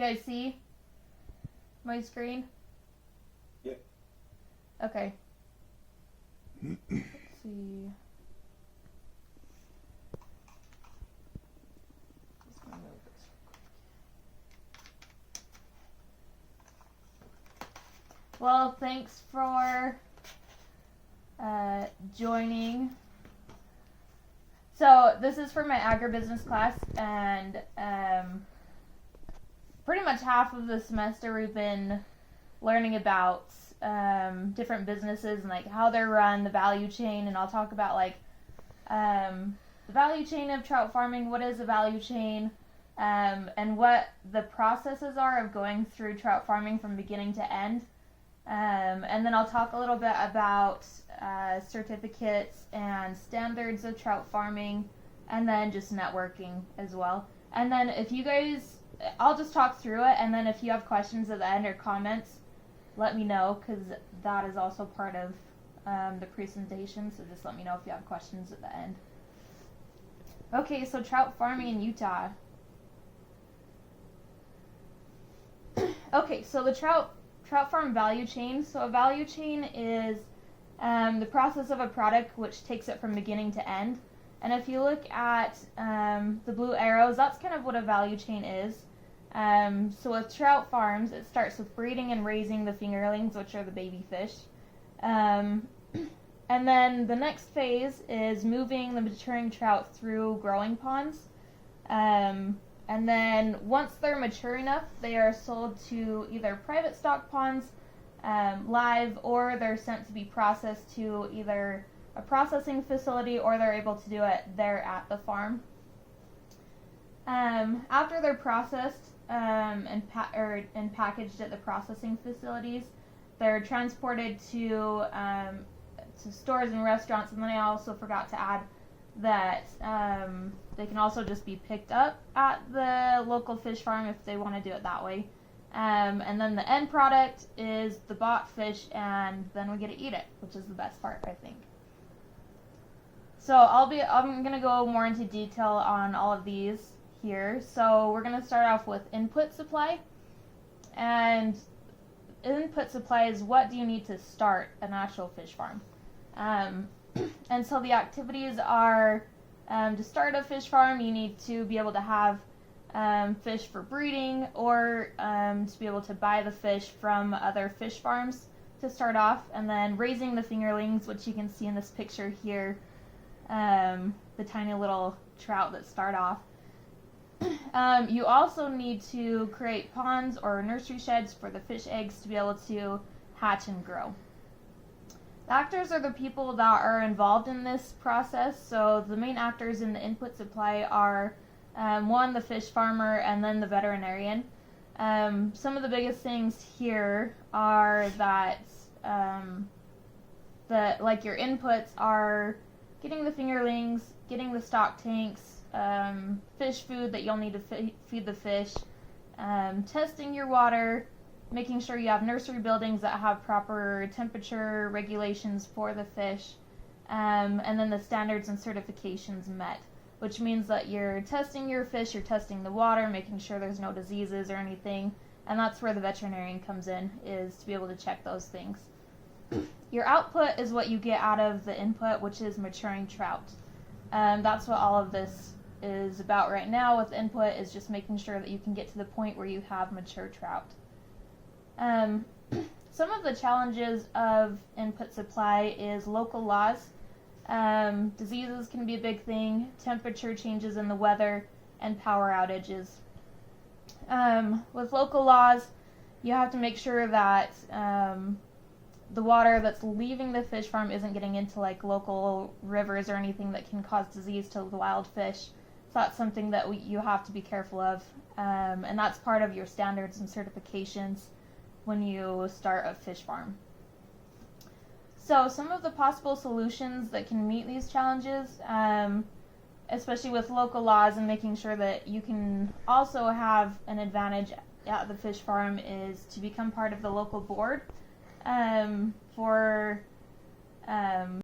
guys see my screen? Yep. Okay. Let's see. Just gonna move this real quick. Well, thanks for joining. So this is for my agribusiness class, and pretty much half of the semester we've been learning about different businesses and like how they're run, the value chain, and I'll talk about like the value chain of trout farming, what is a value chain, and what the processes are of going through trout farming from beginning to end. And then I'll talk a little bit about certificates and standards of trout farming, and then just networking as well. And then if you guys, I'll just talk through it, and then if you have questions at the end or comments, let me know, because that is also part of the presentation, so just let me know if you have questions at the end. Okay, so trout farming in Utah. Okay, so the trout farm value chain. So a value chain is the process of a product which takes it from beginning to end. And if you look at the blue arrows, that's kind of what a value chain is. So with trout farms, it starts with breeding and raising the fingerlings, which are the baby fish. And then the next phase is moving the maturing trout through growing ponds. And then once they're mature enough, they are sold to either private stock ponds, live, or they're sent to be processed to either a processing facility, or they're able to do it there at the farm. After they're processed and packaged at the processing facilities, they're transported to stores and restaurants. And then I also forgot to add that they can also just be picked up at the local fish farm if they want to do it that way. And then the end product is the bought fish, and then we get to eat it, which is the best part, I think. So I'm going to go more into detail on all of these here. So we're going to start off with input supply. And input supply is what do you need to start an actual fish farm. And so the activities are, to start a fish farm, you need to be able to have fish for breeding, or to be able to buy the fish from other fish farms to start off, and then raising the fingerlings, which you can see in this picture here, the tiny little trout that start off. You also need to create ponds or nursery sheds for the fish eggs to be able to hatch and grow. The actors are the people that are involved in this process. So the main actors in the input supply are one, the fish farmer, and then the veterinarian. Some of the biggest things here are that your inputs are getting the fingerlings, getting the stock tanks, fish food that you'll need to feed the fish, testing your water, making sure you have nursery buildings that have proper temperature regulations for the fish, and then the standards and certifications met, which means that you're testing your fish, you're testing the water, making sure there's no diseases or anything, and that's where the veterinarian comes in, is to be able to check those things. Your output is what you get out of the input, which is maturing trout. That's what all of this is about right now with input, is just making sure that you can get to the point where you have mature trout. Some of the challenges of input supply is local laws. Diseases can be a big thing, temperature changes in the weather, and power outages. With local laws, you have to make sure that the water that's leaving the fish farm isn't getting into like local rivers or anything that can cause disease to the wild fish. So that's something that you have to be careful of, and that's part of your standards and certifications when you start a fish farm. So some of the possible solutions that can meet these challenges, especially with local laws and making sure that you can also have an advantage at the fish farm, is to become part of the local board for